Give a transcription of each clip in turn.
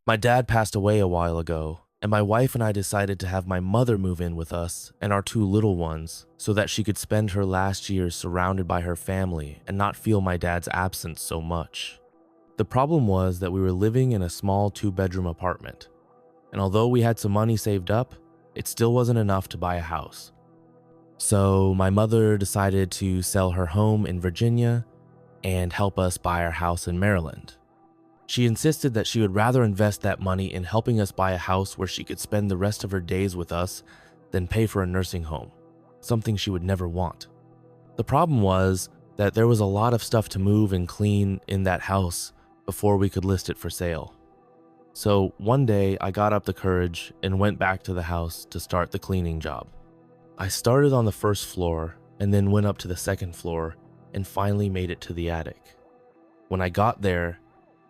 My dad passed away a while ago, and my wife and I decided to have my mother move in with us and our two little ones so that she could spend her last years surrounded by her family and not feel my dad's absence so much. The problem was that we were living in a small two-bedroom apartment, and although we had some money saved up, it still wasn't enough to buy a house. So my mother decided to sell her home in Virginia and help us buy our house in Maryland. She insisted that she would rather invest that money in helping us buy a house where she could spend the rest of her days with us than pay for a nursing home, something she would never want. The problem was that there was a lot of stuff to move and clean in that house before we could list it for sale. So one day I got up the courage and went back to the house to start the cleaning job. I started on the first floor and then went up to the second floor and finally made it to the attic. When I got there,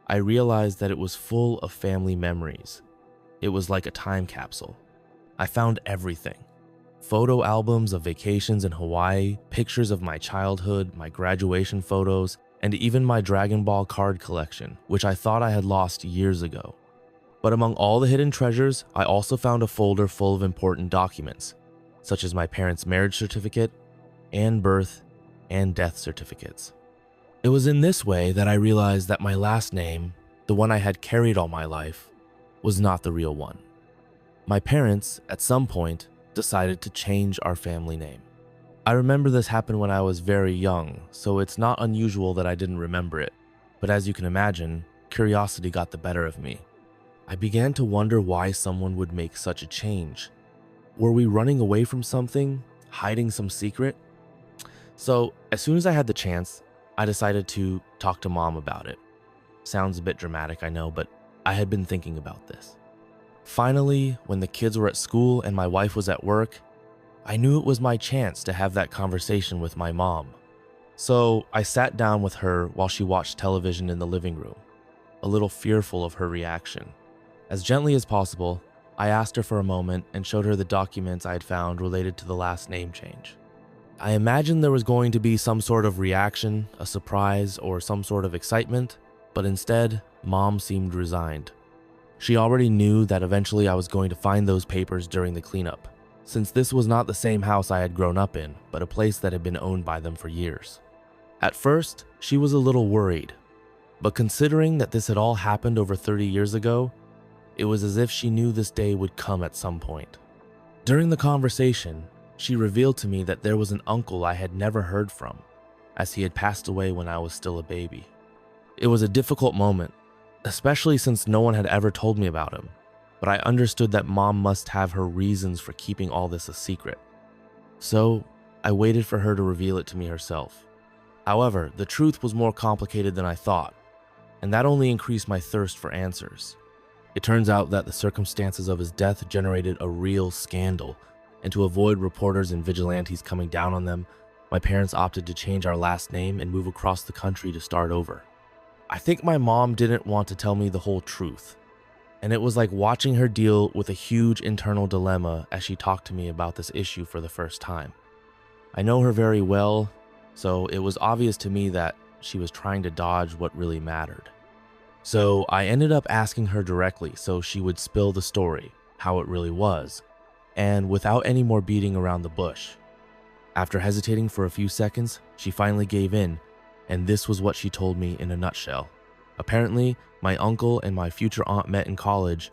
I realized that it was full of family memories. It was like a time capsule. I found everything. Photo albums of vacations in Hawaii, pictures of my childhood, my graduation photos, and even my Dragon Ball card collection, which I thought I had lost years ago. But among all the hidden treasures, I also found a folder full of important documents, such as my parents' marriage certificate, and birth and death certificates. It was in this way that I realized that my last name, the one I had carried all my life, was not the real one. My parents, at some point, decided to change our family name. I remember this happened when I was very young, so it's not unusual that I didn't remember it. But as you can imagine, curiosity got the better of me. I began to wonder why someone would make such a change. Were we running away from something? Hiding some secret? So, as soon as I had the chance, I decided to talk to Mom about it. Sounds a bit dramatic, I know, but I had been thinking about this. Finally, when the kids were at school and my wife was at work, I knew it was my chance to have that conversation with my mom. So I sat down with her while she watched television in the living room, a little fearful of her reaction. As gently as possible, I asked her for a moment and showed her the documents I had found related to the last name change. I imagined there was going to be some sort of reaction, a surprise, or some sort of excitement, but instead, Mom seemed resigned. She already knew that eventually I was going to find those papers during the cleanup, since this was not the same house I had grown up in, but a place that had been owned by them for years. At first, she was a little worried, but considering that this had all happened over 30 years ago, it was as if she knew this day would come at some point. During the conversation, she revealed to me that there was an uncle I had never heard from, as he had passed away when I was still a baby. It was a difficult moment, especially since no one had ever told me about him, but I understood that Mom must have her reasons for keeping all this a secret. So, I waited for her to reveal it to me herself. However, the truth was more complicated than I thought, and that only increased my thirst for answers. It turns out that the circumstances of his death generated a real scandal, and to avoid reporters and vigilantes coming down on them, my parents opted to change our last name and move across the country to start over. I think my mom didn't want to tell me the whole truth, and it was like watching her deal with a huge internal dilemma as she talked to me about this issue for the first time. I know her very well, so it was obvious to me that she was trying to dodge what really mattered. So I ended up asking her directly so she would spill the story, how it really was, and without any more beating around the bush. After hesitating for a few seconds, she finally gave in, and this was what she told me in a nutshell. Apparently, my uncle and my future aunt met in college.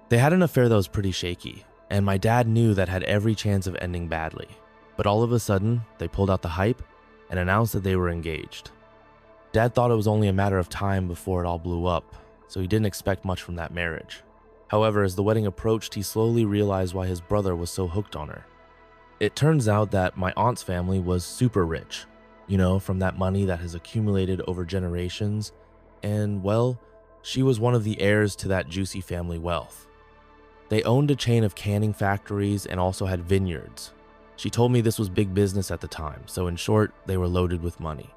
They had an affair that was pretty shaky, and my dad knew that had every chance of ending badly. But all of a sudden, they pulled out the hype and announced that they were engaged. Dad thought it was only a matter of time before it all blew up, so he didn't expect much from that marriage. However, as the wedding approached, he slowly realized why his brother was so hooked on her. It turns out that my aunt's family was super rich, from that money that has accumulated over generations, and well, she was one of the heirs to that juicy family wealth. They owned a chain of canning factories and also had vineyards. She told me this was big business at the time, so in short, they were loaded with money.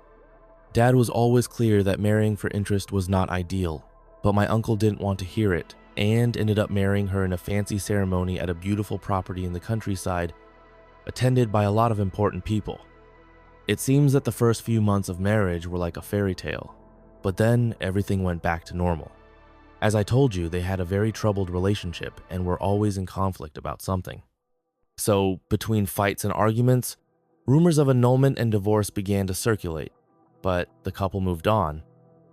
Dad was always clear that marrying for interest was not ideal, but my uncle didn't want to hear it and ended up marrying her in a fancy ceremony at a beautiful property in the countryside, attended by a lot of important people. It seems that the first few months of marriage were like a fairy tale, but then everything went back to normal. As I told you, they had a very troubled relationship and were always in conflict about something. So, between fights and arguments, rumors of annulment and divorce began to circulate, but the couple moved on,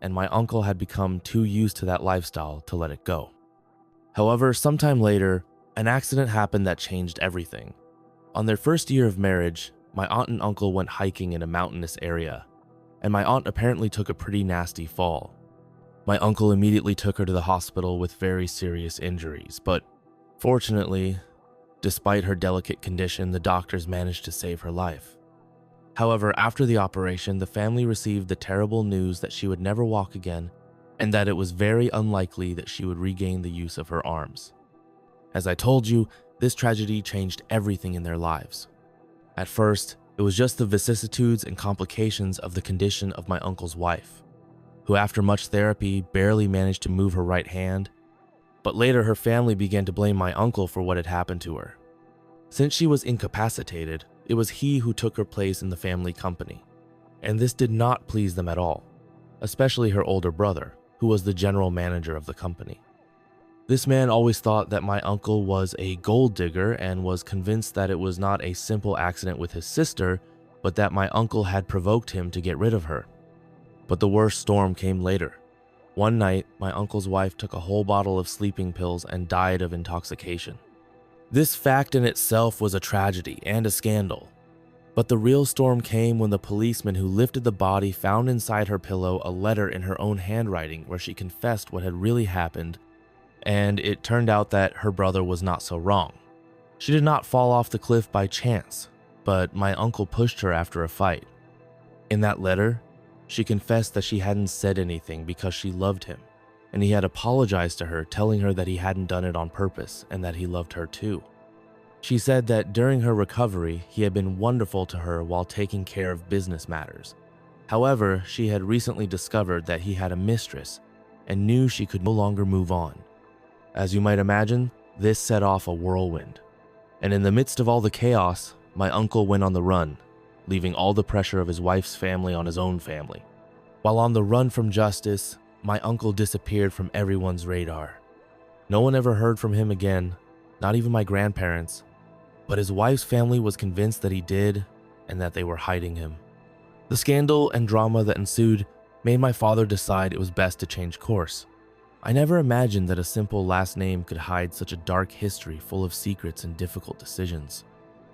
and my uncle had become too used to that lifestyle to let it go. However, sometime later, an accident happened that changed everything. On their first year of marriage, my aunt and uncle went hiking in a mountainous area, and my aunt apparently took a pretty nasty fall. My uncle immediately took her to the hospital with very serious injuries, but fortunately, despite her delicate condition, the doctors managed to save her life. However, after the operation, the family received the terrible news that she would never walk again and that it was very unlikely that she would regain the use of her arms. As I told you, this tragedy changed everything in their lives. At first, it was just the vicissitudes and complications of the condition of my uncle's wife, who after much therapy barely managed to move her right hand, but later her family began to blame my uncle for what had happened to her. Since she was incapacitated, it was he who took her place in the family company, and this did not please them at all, especially her older brother, who was the general manager of the company. This man always thought that my uncle was a gold digger and was convinced that it was not a simple accident with his sister, but that my uncle had provoked him to get rid of her. But the worst storm came later. One night, my uncle's wife took a whole bottle of sleeping pills and died of intoxication. This fact in itself was a tragedy and a scandal. But the real storm came when the policeman who lifted the body found inside her pillow a letter in her own handwriting where she confessed what had really happened, and it turned out that her brother was not so wrong. She did not fall off the cliff by chance, but my uncle pushed her after a fight. In that letter, she confessed that she hadn't said anything because she loved him, and he had apologized to her, telling her that he hadn't done it on purpose and that he loved her too. She said that during her recovery, he had been wonderful to her while taking care of business matters. However, she had recently discovered that he had a mistress and knew she could no longer move on. As you might imagine, this set off a whirlwind. And in the midst of all the chaos, my uncle went on the run, leaving all the pressure of his wife's family on his own family. While on the run from justice, my uncle disappeared from everyone's radar. No one ever heard from him again, not even my grandparents, but his wife's family was convinced that he did and that they were hiding him. The scandal and drama that ensued made my father decide it was best to change course. I never imagined that a simple last name could hide such a dark history full of secrets and difficult decisions.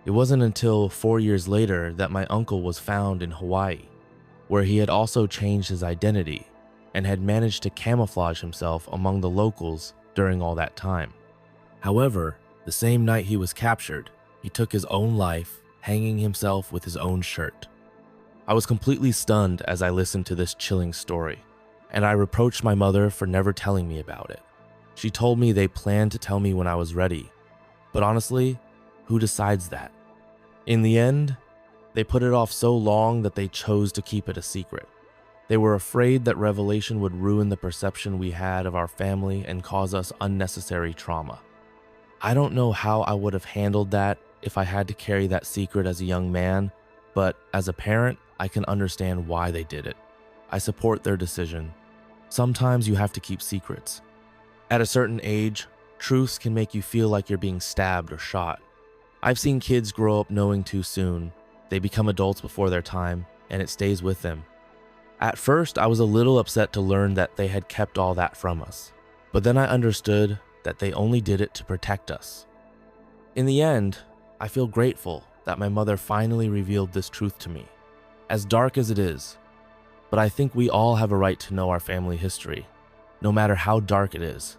It wasn't until 4 years later that my uncle was found in Hawaii, where he had also changed his identity and had managed to camouflage himself among the locals during all that time. However, the same night he was captured, he took his own life, hanging himself with his own shirt. I was completely stunned as I listened to this chilling story, and I reproached my mother for never telling me about it. She told me they planned to tell me when I was ready, but honestly, who decides that? In the end, they put it off so long that they chose to keep it a secret. They were afraid that revelation would ruin the perception we had of our family and cause us unnecessary trauma. I don't know how I would have handled that if I had to carry that secret as a young man, but as a parent, I can understand why they did it. I support their decision. Sometimes you have to keep secrets. At a certain age, truths can make you feel like you're being stabbed or shot. I've seen kids grow up knowing too soon. They become adults before their time, and it stays with them. At first, I was a little upset to learn that they had kept all that from us, but then I understood that they only did it to protect us. In the end, I feel grateful that my mother finally revealed this truth to me, as dark as it is, but I think we all have a right to know our family history, no matter how dark it is.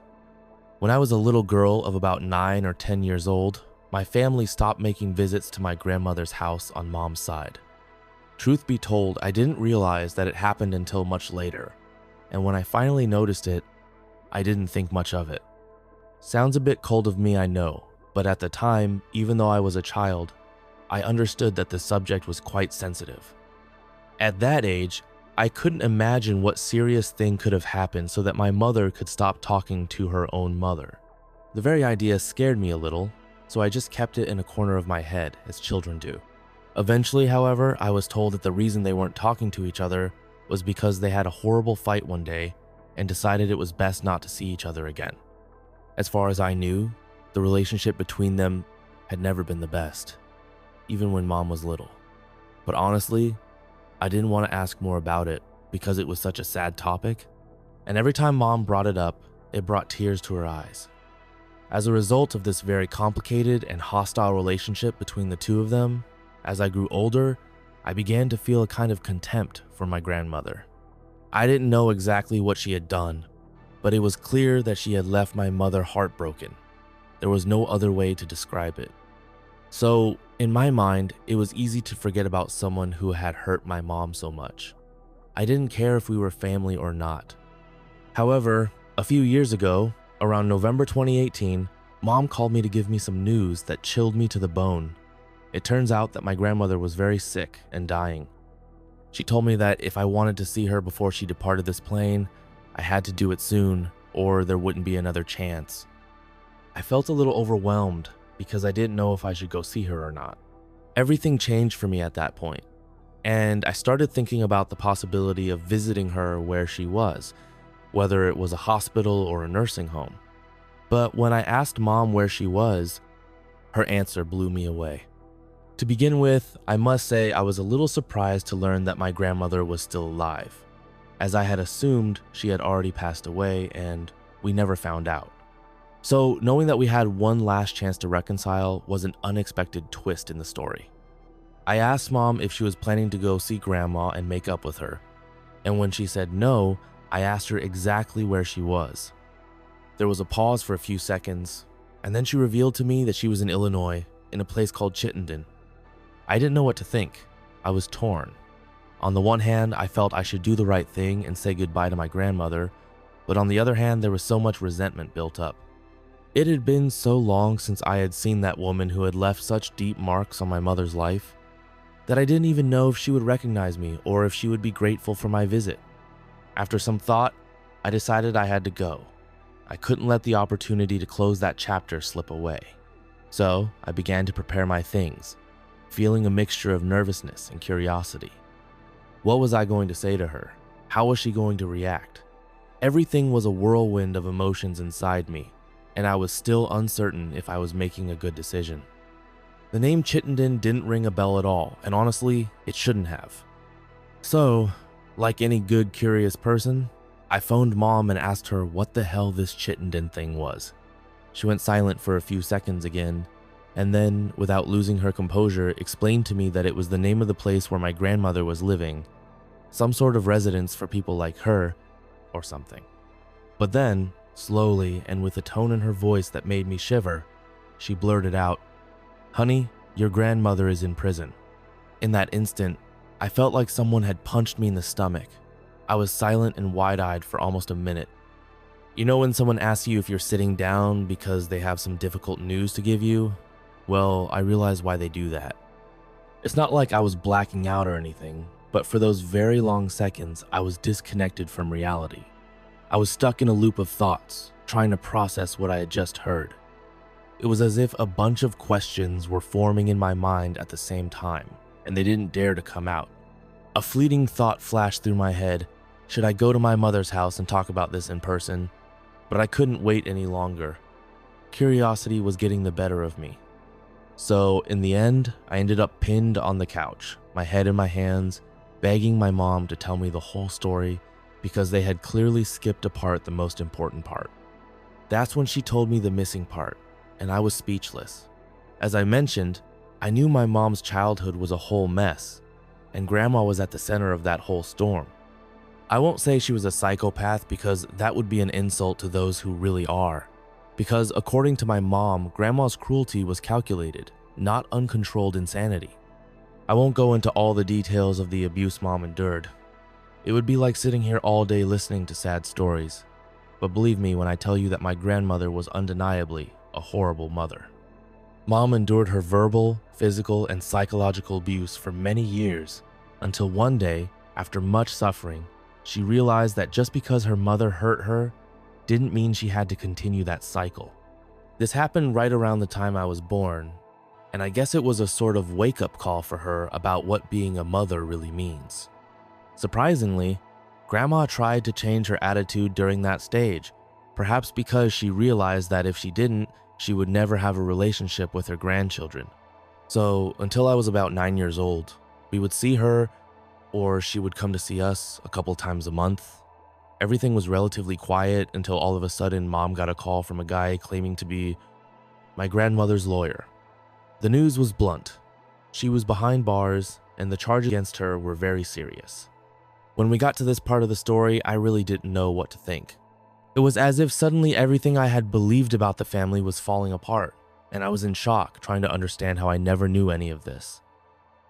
When I was a little girl of about 9 or 10 years old, my family stopped making visits to my grandmother's house on mom's side. Truth be told, I didn't realize that it happened until much later, and when I finally noticed it, I didn't think much of it. Sounds a bit cold of me, I know, but at the time, even though I was a child, I understood that the subject was quite sensitive. At that age, I couldn't imagine what serious thing could have happened so that my mother could stop talking to her own mother. The very idea scared me a little, so I just kept it in a corner of my head, as children do. Eventually, however, I was told that the reason they weren't talking to each other was because they had a horrible fight one day, and decided it was best not to see each other again. As far as I knew, the relationship between them had never been the best, even when Mom was little. But honestly, I didn't want to ask more about it because it was such a sad topic, and every time Mom brought it up, it brought tears to her eyes. As a result of this very complicated and hostile relationship between the two of them, as I grew older, I began to feel a kind of contempt for my grandmother. I didn't know exactly what she had done, but it was clear that she had left my mother heartbroken. There was no other way to describe it. So, in my mind, it was easy to forget about someone who had hurt my mom so much. I didn't care if we were family or not. However, a few years ago, around November 2018, Mom called me to give me some news that chilled me to the bone. It turns out that my grandmother was very sick and dying. She told me that if I wanted to see her before she departed this plane, I had to do it soon, or there wouldn't be another chance. I felt a little overwhelmed because I didn't know if I should go see her or not. Everything changed for me at that point, and I started thinking about the possibility of visiting her where she was, whether it was a hospital or a nursing home. But when I asked Mom where she was, her answer blew me away. To begin with, I must say I was a little surprised to learn that my grandmother was still alive, as I had assumed she had already passed away and we never found out. So knowing that we had one last chance to reconcile was an unexpected twist in the story. I asked Mom if she was planning to go see Grandma and make up with her, and when she said no, I asked her exactly where she was. There was a pause for a few seconds, and then she revealed to me that she was in Illinois, in a place called Chittenden. I didn't know what to think. I was torn. On the one hand, I felt I should do the right thing and say goodbye to my grandmother, but on the other hand, there was so much resentment built up. It had been so long since I had seen that woman who had left such deep marks on my mother's life that I didn't even know if she would recognize me or if she would be grateful for my visit. After some thought, I decided I had to go. I couldn't let the opportunity to close that chapter slip away. So I began to prepare my things, feeling a mixture of nervousness and curiosity. What was I going to say to her? How was she going to react? Everything was a whirlwind of emotions inside me, and I was still uncertain if I was making a good decision. The name Chittenden didn't ring a bell at all, and honestly, it shouldn't have. So, like any good curious person, I phoned Mom and asked her what the hell this Chittenden thing was. She went silent for a few seconds again, and then, without losing her composure, explained to me that it was the name of the place where my grandmother was living, some sort of residence for people like her, or something. But then, slowly and with a tone in her voice that made me shiver, she blurted out, "Honey, your grandmother is in prison." In that instant, I felt like someone had punched me in the stomach. I was silent and wide-eyed for almost a minute. You know when someone asks you if you're sitting down because they have some difficult news to give you? Well, I realized why they do that. It's not like I was blacking out or anything, but for those very long seconds, I was disconnected from reality. I was stuck in a loop of thoughts, trying to process what I had just heard. It was as if a bunch of questions were forming in my mind at the same time, and they didn't dare to come out. A fleeting thought flashed through my head. Should I go to my mother's house and talk about this in person? But I couldn't wait any longer. Curiosity was getting the better of me. So, in the end, I ended up pinned on the couch, my head in my hands, begging my mom to tell me the whole story because they had clearly skipped apart the most important part. That's when she told me the missing part, and I was speechless. As I mentioned, I knew my mom's childhood was a whole mess, and Grandma was at the center of that whole storm. I won't say she was a psychopath because that would be an insult to those who really are. Because according to my mom, Grandma's cruelty was calculated, not uncontrolled insanity. I won't go into all the details of the abuse Mom endured. It would be like sitting here all day listening to sad stories. But believe me when I tell you that my grandmother was undeniably a horrible mother. Mom endured her verbal, physical, and psychological abuse for many years, until one day, after much suffering, she realized that just because her mother hurt her didn't mean she had to continue that cycle. This happened right around the time I was born, and I guess it was a sort of wake-up call for her about what being a mother really means. Surprisingly, Grandma tried to change her attitude during that stage, perhaps because she realized that if she didn't, she would never have a relationship with her grandchildren. So until I was about 9 years old, we would see her, or she would come to see us a couple times a month. Everything was relatively quiet until all of a sudden Mom got a call from a guy claiming to be my grandmother's lawyer. The news was blunt. She was behind bars, and the charges against her were very serious. When we got to this part of the story, I really didn't know what to think. It was as if suddenly everything I had believed about the family was falling apart, and I was in shock trying to understand how I never knew any of this.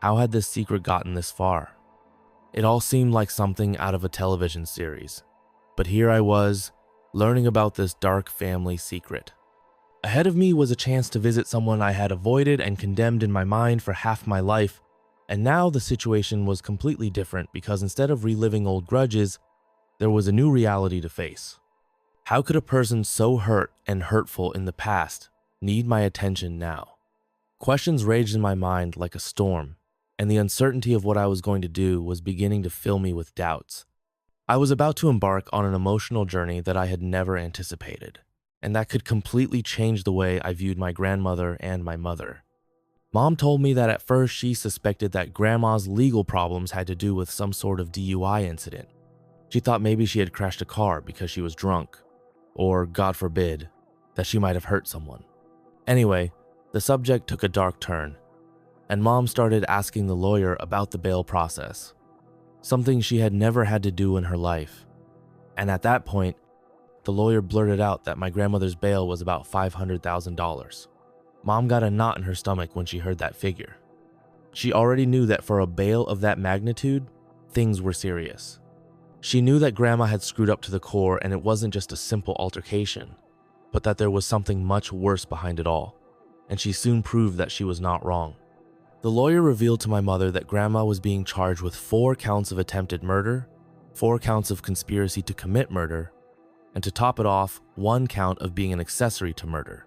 How had this secret gotten this far? It all seemed like something out of a television series, but here I was, learning about this dark family secret. Ahead of me was a chance to visit someone I had avoided and condemned in my mind for half my life, and now the situation was completely different because instead of reliving old grudges, there was a new reality to face. How could a person so hurt and hurtful in the past need my attention now? Questions raged in my mind like a storm, and the uncertainty of what I was going to do was beginning to fill me with doubts. I was about to embark on an emotional journey that I had never anticipated, and that could completely change the way I viewed my grandmother and my mother. Mom told me that at first she suspected that Grandma's legal problems had to do with some sort of DUI incident. She thought maybe she had crashed a car because she was drunk, or, God forbid, that she might have hurt someone. Anyway, the subject took a dark turn, and Mom started asking the lawyer about the bail process, something she had never had to do in her life. And at that point, the lawyer blurted out that my grandmother's bail was about $500,000. Mom got a knot in her stomach when she heard that figure. She already knew that for a bail of that magnitude, things were serious. She knew that Grandma had screwed up to the core and it wasn't just a simple altercation, but that there was something much worse behind it all, and she soon proved that she was not wrong. The lawyer revealed to my mother that Grandma was being charged with 4 counts of attempted murder, 4 counts of conspiracy to commit murder, and to top it off, 1 count of being an accessory to murder.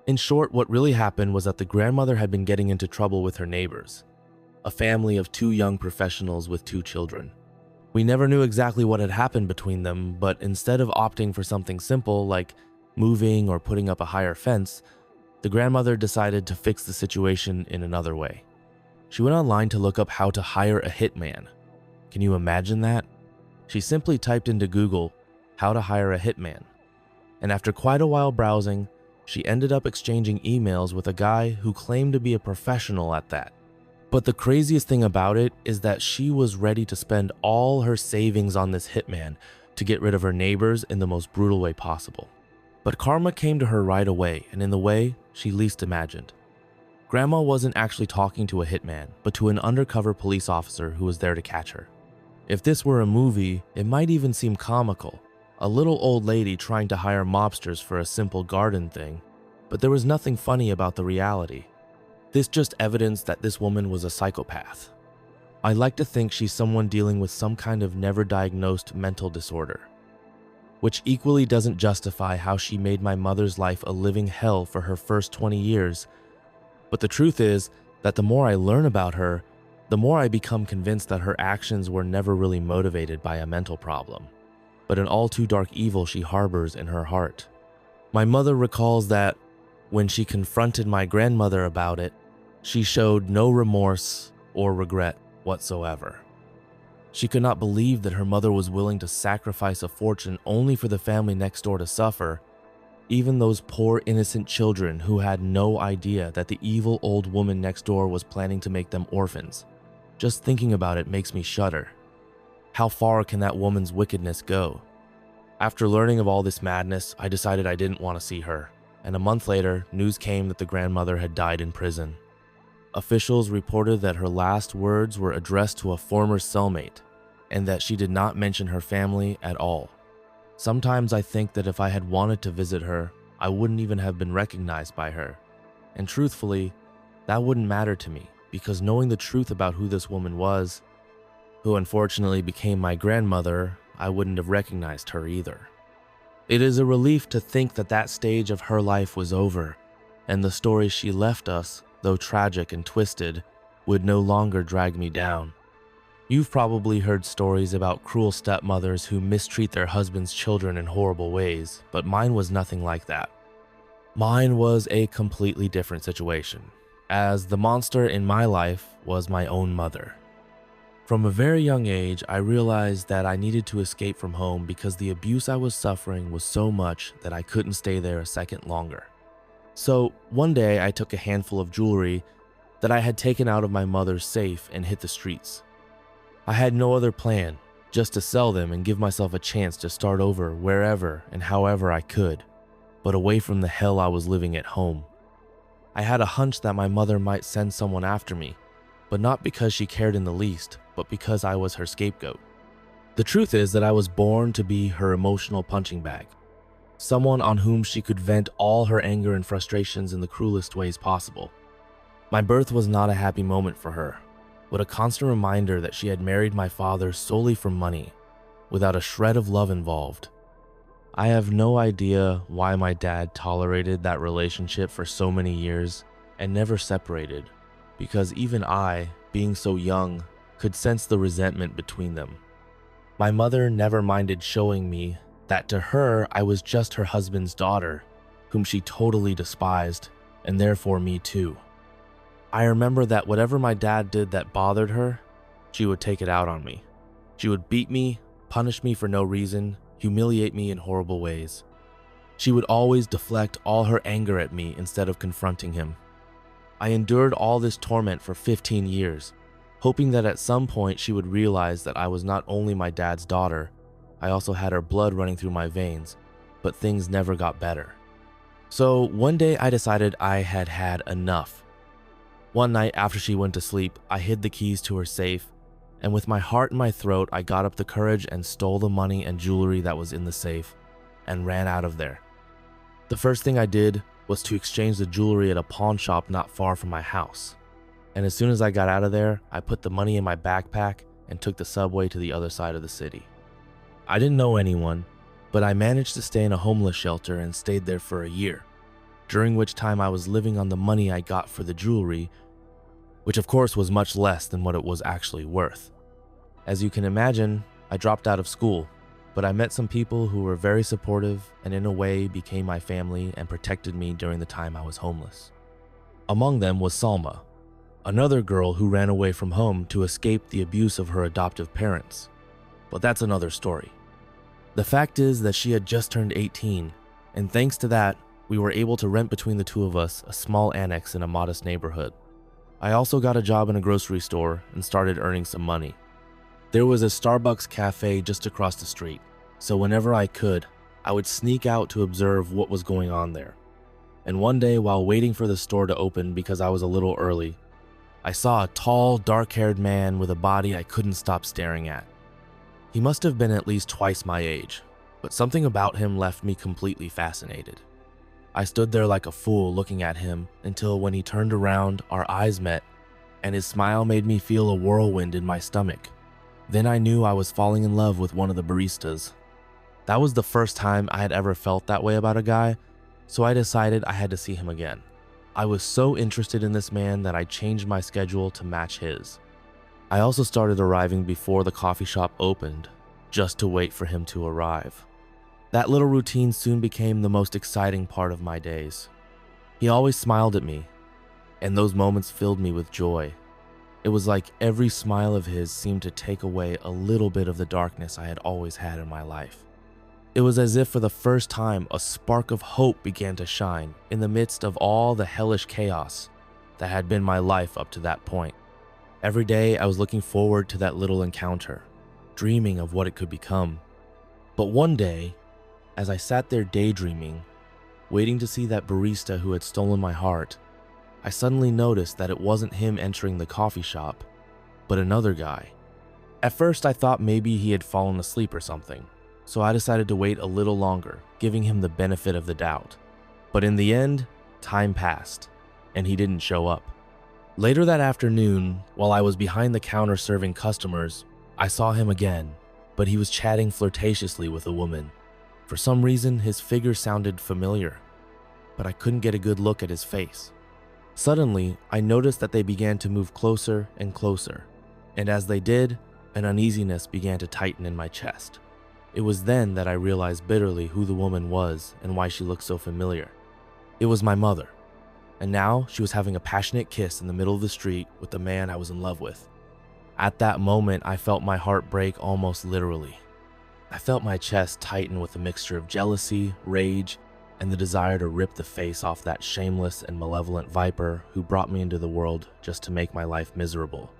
In short, what really happened was that the grandmother had been getting into trouble with her neighbors, a family of 2 young professionals with 2 children. We never knew exactly what had happened between them, but instead of opting for something simple like moving or putting up a higher fence, the grandmother decided to fix the situation in another way. She went online to look up how to hire a hitman. Can you imagine that? She simply typed into Google, how to hire a hitman. And after quite a while browsing, she ended up exchanging emails with a guy who claimed to be a professional at that. But the craziest thing about it is that she was ready to spend all her savings on this hitman to get rid of her neighbors in the most brutal way possible. But karma came to her right away, and in the way she least imagined. Grandma wasn't actually talking to a hitman, but to an undercover police officer who was there to catch her. If this were a movie, it might even seem comical. A little old lady trying to hire mobsters for a simple garden thing, but there was nothing funny about the reality. This just evidenced that this woman was a psychopath. I like to think she's someone dealing with some kind of never-diagnosed mental disorder, which equally doesn't justify how she made my mother's life a living hell for her first 20 years. But the truth is that the more I learn about her, the more I become convinced that her actions were never really motivated by a mental problem, but an all too dark evil she harbors in her heart. My mother recalls that when she confronted my grandmother about it, she showed no remorse or regret whatsoever. She could not believe that her mother was willing to sacrifice a fortune only for the family next door to suffer, even those poor innocent children who had no idea that the evil old woman next door was planning to make them orphans. Just thinking about it makes me shudder. How far can that woman's wickedness go? After learning of all this madness, I decided I didn't want to see her, and a month later, news came that the grandmother had died in prison. Officials reported that her last words were addressed to a former cellmate, and that she did not mention her family at all. Sometimes I think that if I had wanted to visit her, I wouldn't even have been recognized by her. And truthfully, that wouldn't matter to me, because knowing the truth about who this woman was, who unfortunately became my grandmother, I wouldn't have recognized her either. It is a relief to think that that stage of her life was over, and the stories she left us, though tragic and twisted, would no longer drag me down. You've probably heard stories about cruel stepmothers who mistreat their husbands' children in horrible ways, but mine was nothing like that. Mine was a completely different situation, as the monster in my life was my own mother. From a very young age, I realized that I needed to escape from home because the abuse I was suffering was so much that I couldn't stay there a second longer. So one day I took a handful of jewelry that I had taken out of my mother's safe and hit the streets. I had no other plan, just to sell them and give myself a chance to start over wherever and however I could, but away from the hell I was living at home. I had a hunch that my mother might send someone after me, but not because she cared in the least, but because I was her scapegoat. The truth is that I was born to be her emotional punching bag, someone on whom she could vent all her anger and frustrations in the cruelest ways possible. My birth was not a happy moment for her, but a constant reminder that she had married my father solely for money, without a shred of love involved. I have no idea why my dad tolerated that relationship for so many years and never separated, because even I, being so young, could sense the resentment between them. My mother never minded showing me that to her I was just her husband's daughter, whom she totally despised, and therefore me too. I remember that whatever my dad did that bothered her, she would take it out on me. She would beat me, punish me for no reason, humiliate me in horrible ways. She would always deflect all her anger at me instead of confronting him. I endured all this torment for 15 years, hoping that at some point she would realize that I was not only my dad's daughter, I also had her blood running through my veins, but things never got better. So one day I decided I had had enough. One night after she went to sleep, I hid the keys to her safe, and with my heart in my throat, I got up the courage and stole the money and jewelry that was in the safe, and ran out of there. The first thing I did was to exchange the jewelry at a pawn shop not far from my house. And as soon as I got out of there, I put the money in my backpack and took the subway to the other side of the city. I didn't know anyone, but I managed to stay in a homeless shelter and stayed there for a year, during which time I was living on the money I got for the jewelry, which of course was much less than what it was actually worth. As you can imagine, I dropped out of school, but I met some people who were very supportive and in a way became my family and protected me during the time I was homeless. Among them was Salma, another girl who ran away from home to escape the abuse of her adoptive parents. But that's another story. The fact is that she had just turned 18, and thanks to that, we were able to rent between the two of us a small annex in a modest neighborhood. I also got a job in a grocery store and started earning some money. There was a Starbucks cafe just across the street, so whenever I could, I would sneak out to observe what was going on there. And one day, while waiting for the store to open because I was a little early, I saw a tall, dark-haired man with a body I couldn't stop staring at. He must have been at least twice my age, but something about him left me completely fascinated. I stood there like a fool looking at him until when he turned around, our eyes met, and his smile made me feel a whirlwind in my stomach. Then I knew I was falling in love with one of the baristas. That was the first time I had ever felt that way about a guy, so I decided I had to see him again. I was so interested in this man that I changed my schedule to match his. I also started arriving before the coffee shop opened, just to wait for him to arrive. That little routine soon became the most exciting part of my days. He always smiled at me, and those moments filled me with joy. It was like every smile of his seemed to take away a little bit of the darkness I had always had in my life. It was as if for the first time a spark of hope began to shine in the midst of all the hellish chaos that had been my life up to that point. Every day I was looking forward to that little encounter, dreaming of what it could become. But one day, as I sat there daydreaming, waiting to see that barista who had stolen my heart, I suddenly noticed that it wasn't him entering the coffee shop, but another guy. At first I thought maybe he had fallen asleep or something, so I decided to wait a little longer, giving him the benefit of the doubt. But in the end, time passed, and he didn't show up. Later that afternoon, while I was behind the counter serving customers, I saw him again, but he was chatting flirtatiously with a woman. For some reason, his figure sounded familiar, but I couldn't get a good look at his face. Suddenly, I noticed that they began to move closer and closer, and as they did, An uneasiness began to tighten in my chest. It was then that I realized bitterly who the woman was and why she looked so familiar. It was my mother, and now she was having a passionate kiss in the middle of the street with the man I was in love with. At that moment, I felt my heart break almost literally. I felt my chest tighten with a mixture of jealousy, rage, and the desire to rip the face off that shameless and malevolent viper who brought me into the world just to make my life miserable.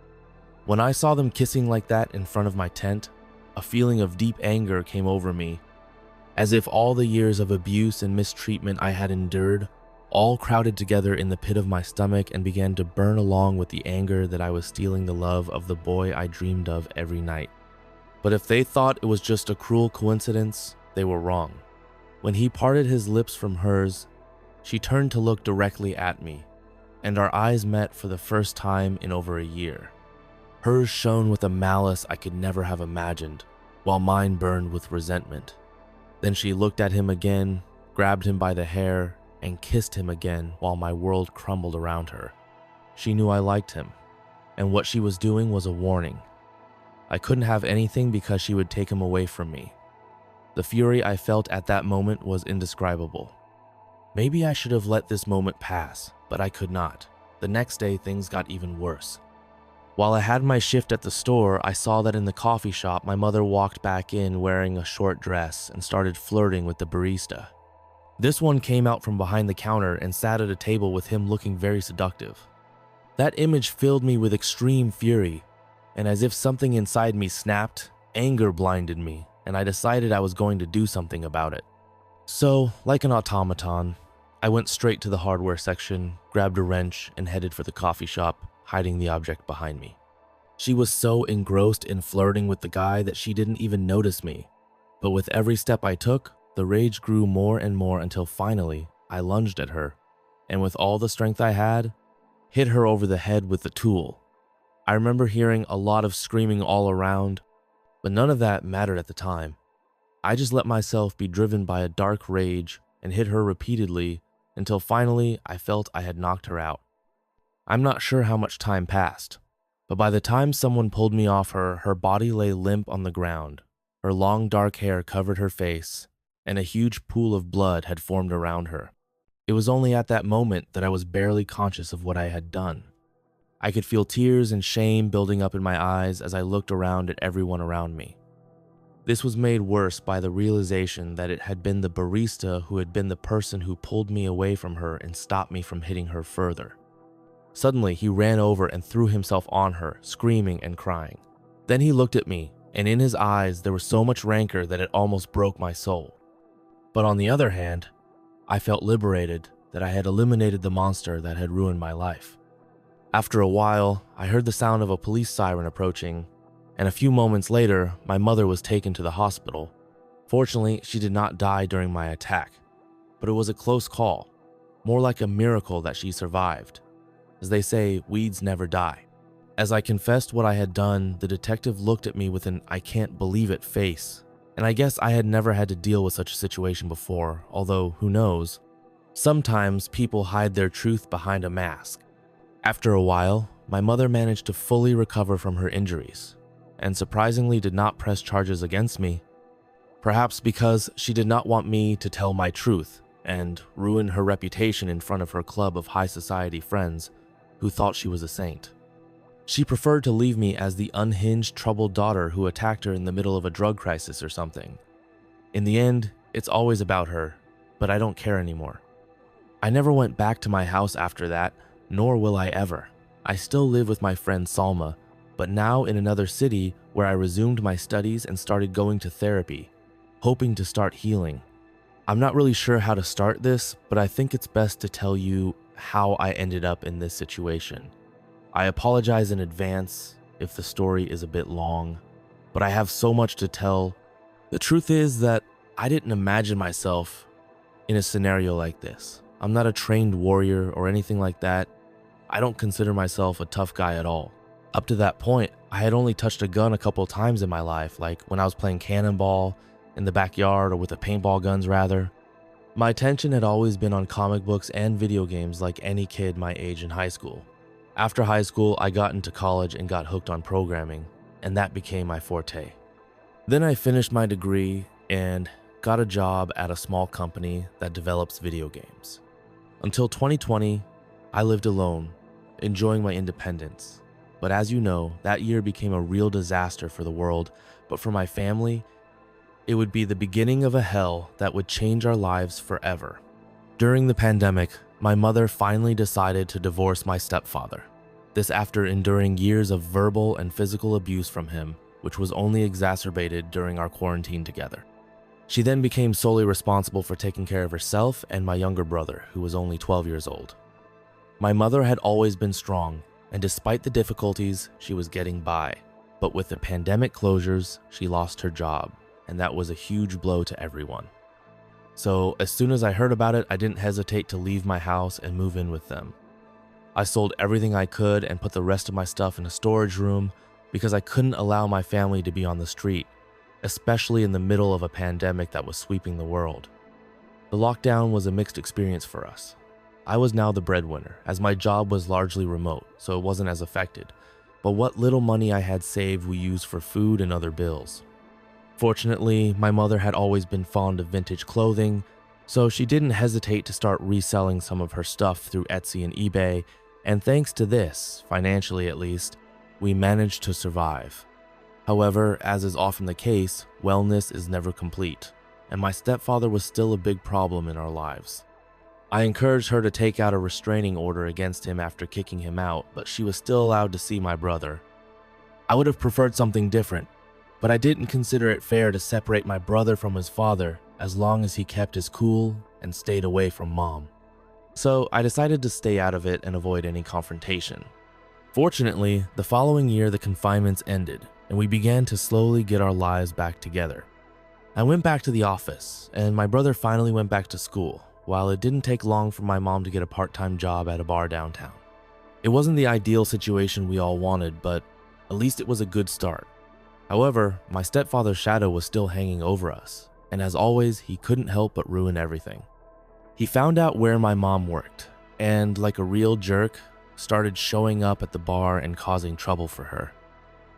When I saw them kissing like that in front of my tent, a feeling of deep anger came over me, as if all the years of abuse and mistreatment I had endured all crowded together in the pit of my stomach and began to burn along with the anger that I was stealing the love of the boy I dreamed of every night. But if they thought it was just a cruel coincidence, they were wrong. When he parted his lips from hers, she turned to look directly at me, and our eyes met for the first time in over a year. Hers shone with a malice I could never have imagined, while mine burned with resentment. Then she looked at him again, grabbed him by the hair, and kissed him again while my world crumbled around her. She knew I liked him, and what she was doing was a warning. I couldn't have anything because she would take him away from me. The fury I felt at that moment was indescribable. Maybe I should have let this moment pass, but I could not. The next day, things got even worse. While I had my shift at the store, I saw that in the coffee shop, my mother walked back in wearing a short dress and started flirting with the barista. This one came out from behind the counter and sat at a table with him looking very seductive. That image filled me with extreme fury, and as if something inside me snapped, anger blinded me, and I decided I was going to do something about it. So, like an automaton, I went straight to the hardware section, grabbed a wrench, and headed for the coffee shop, hiding the object behind me. She was so engrossed in flirting with the guy that she didn't even notice me. But with every step I took, the rage grew more and more until finally I lunged at her, and with all the strength I had, hit her over the head with the tool. I remember hearing a lot of screaming all around, but none of that mattered at the time. I just let myself be driven by a dark rage and hit her repeatedly until finally I felt I had knocked her out. I'm not sure how much time passed, but by the time someone pulled me off her, her body lay limp on the ground. Her long dark hair covered her face, and a huge pool of blood had formed around her. It was only at that moment that I was barely conscious of what I had done. I could feel tears and shame building up in my eyes as I looked around at everyone around me. This was made worse by the realization that it had been the barista who had been the person who pulled me away from her and stopped me from hitting her further. Suddenly, he ran over and threw himself on her, screaming and crying. Then he looked at me, and in his eyes there was so much rancor that it almost broke my soul. But on the other hand, I felt liberated that I had eliminated the monster that had ruined my life. After a while, I heard the sound of a police siren approaching, and a few moments later, my mother was taken to the hospital. Fortunately, she did not die during my attack, but it was a close call, more like a miracle that she survived. As they say, weeds never die. As I confessed what I had done, the detective looked at me with an "I can't believe it" face, and I guess I had never had to deal with such a situation before, although who knows? Sometimes people hide their truth behind a mask. After a while, my mother managed to fully recover from her injuries, and surprisingly did not press charges against me. Perhaps because she did not want me to tell my truth and ruin her reputation in front of her club of high society friends who thought she was a saint. She preferred to leave me as the unhinged, troubled daughter who attacked her in the middle of a drug crisis or something. In the end, it's always about her, but I don't care anymore. I never went back to my house after that, nor will I ever. I still live with my friend Salma, but now in another city where I resumed my studies and started going to therapy, hoping to start healing. I'm not really sure how to start this, but I think it's best to tell you how I ended up in this situation. I apologize in advance if the story is a bit long, but I have so much to tell. The truth is that I didn't imagine myself in a scenario like this. I'm not a trained warrior or anything like that. I don't consider myself a tough guy at all. Up to that point, I had only touched a gun a couple times in my life, like when I was playing cannonball in the backyard, or with the paintball guns rather. My attention had always been on comic books and video games like any kid my age in high school. After high school, I got into college and got hooked on programming. and that became my forte. Then I finished my degree and got a job at a small company that develops video games. Until 2020, I lived alone, enjoying my independence. But as you know, that year became a real disaster for the world, but for my family, it would be the beginning of a hell that would change our lives forever. During the pandemic, my mother finally decided to divorce my stepfather. This after enduring years of verbal and physical abuse from him, which was only exacerbated during our quarantine together. She then became solely responsible for taking care of herself and my younger brother, who was only 12 years old. My mother had always been strong, and despite the difficulties, she was getting by. But with the pandemic closures, she lost her job, and that was a huge blow to everyone. So as soon as I heard about it, I didn't hesitate to leave my house and move in with them. I sold everything I could and put the rest of my stuff in a storage room because I couldn't allow my family to be on the street, especially in the middle of a pandemic that was sweeping the world. The lockdown was a mixed experience for us. I was now the breadwinner, as my job was largely remote, so it wasn't as affected. But what little money I had saved we used for food and other bills. Fortunately, my mother had always been fond of vintage clothing, so she didn't hesitate to start reselling some of her stuff through Etsy and eBay, and thanks to this, financially at least, we managed to survive. However, as is often the case, wellness is never complete, and my stepfather was still a big problem in our lives. I encouraged her to take out a restraining order against him after kicking him out, but she was still allowed to see my brother. I would have preferred something different, but I didn't consider it fair to separate my brother from his father as long as he kept his cool and stayed away from Mom. So I decided to stay out of it and avoid any confrontation. Fortunately, the following year the confinements ended, and we began to slowly get our lives back together. I went back to the office, and my brother finally went back to school, while it didn't take long for my mom to get a part-time job at a bar downtown. It wasn't the ideal situation we all wanted, but at least it was a good start. However, my stepfather's shadow was still hanging over us, and as always, he couldn't help but ruin everything. He found out where my mom worked, and like a real jerk, started showing up at the bar and causing trouble for her.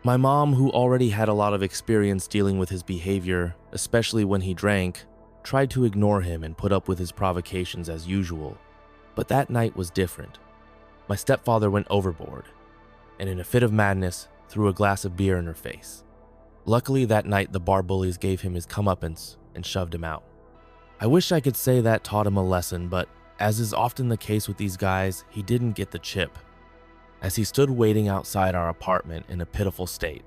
My mom, who already had a lot of experience dealing with his behavior, especially when he drank, tried to ignore him and put up with his provocations as usual. But that night was different. My stepfather went overboard, and in a fit of madness, threw a glass of beer in her face. Luckily that night the bar bullies gave him his comeuppance and shoved him out. I wish I could say that taught him a lesson, but as is often the case with these guys, he didn't get the chip. As he stood waiting outside our apartment in a pitiful state,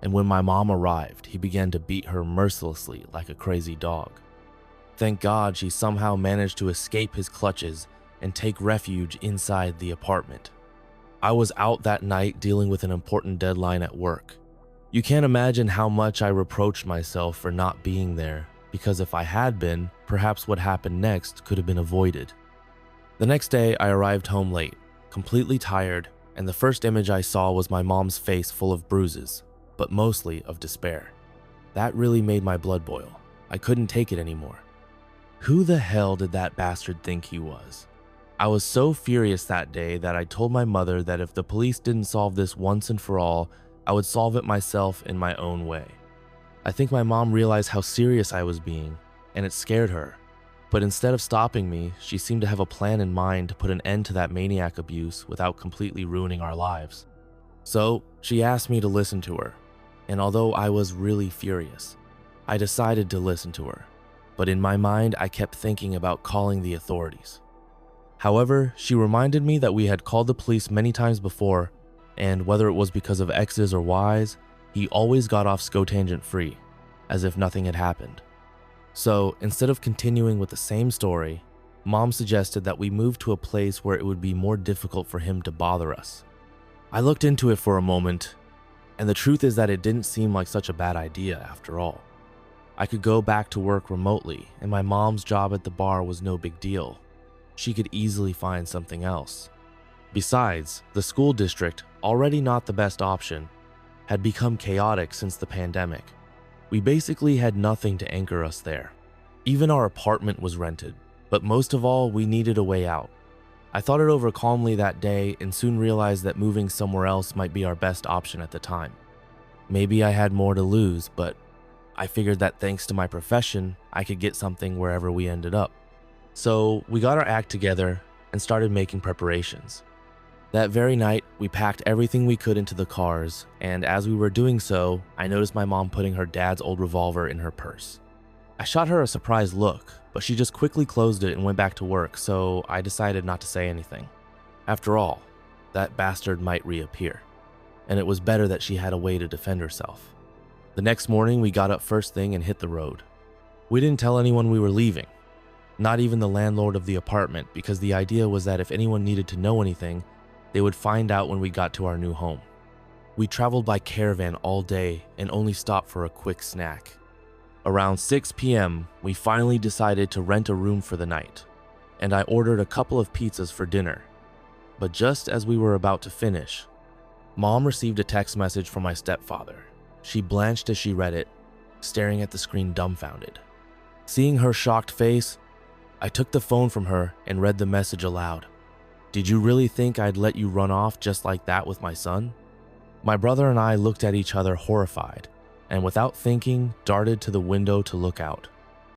and when my mom arrived, he began to beat her mercilessly like a crazy dog. Thank God she somehow managed to escape his clutches and take refuge inside the apartment. I was out that night dealing with an important deadline at work. You can't imagine how much I reproached myself for not being there, because if I had been, perhaps what happened next could have been avoided. The next day, I arrived home late, completely tired, and the first image I saw was my mom's face full of bruises, but mostly of despair. That really made my blood boil. I couldn't take it anymore. Who the hell did that bastard think he was? I was so furious that day that I told my mother that if the police didn't solve this once and for all, I would solve it myself in my own way. I think my mom realized how serious I was being, and it scared her. But instead of stopping me, she seemed to have a plan in mind to put an end to that maniac abuse without completely ruining our lives. So she asked me to listen to her, and although I was really furious, I decided to listen to her. But in my mind, I kept thinking about calling the authorities. However, she reminded me that we had called the police many times before, and whether it was because of X's or Y's, he always got off scotangent free, as if nothing had happened. So instead of continuing with the same story, Mom suggested that we move to a place where it would be more difficult for him to bother us. I looked into it for a moment, and the truth is that it didn't seem like such a bad idea after all. I could go back to work remotely, and my mom's job at the bar was no big deal. She could easily find something else. Besides, the school district, already not the best option, had become chaotic since the pandemic. We basically had nothing to anchor us there. Even our apartment was rented, but most of all, we needed a way out. I thought it over calmly that day and soon realized that moving somewhere else might be our best option at the time. Maybe I had more to lose, but I figured that thanks to my profession, I could get something wherever we ended up. So we got our act together and started making preparations. That very night, we packed everything we could into the cars, and as we were doing so, I noticed my mom putting her dad's old revolver in her purse. I shot her a surprised look, but she just quickly closed it and went back to work, so I decided not to say anything. After all, that bastard might reappear, and it was better that she had a way to defend herself. The next morning, we got up first thing and hit the road. We didn't tell anyone we were leaving, not even the landlord of the apartment, because the idea was that if anyone needed to know anything, they would find out when we got to our new home. We traveled by caravan all day and only stopped for a quick snack. Around 6 p.m., we finally decided to rent a room for the night, and I ordered a couple of pizzas for dinner. But just as we were about to finish, Mom received a text message from my stepfather. She blanched as she read it, staring at the screen dumbfounded. Seeing her shocked face, I took the phone from her and read the message aloud. "Did you really think I'd let you run off just like that with my son?" My brother and I looked at each other horrified, and without thinking, darted to the window to look out.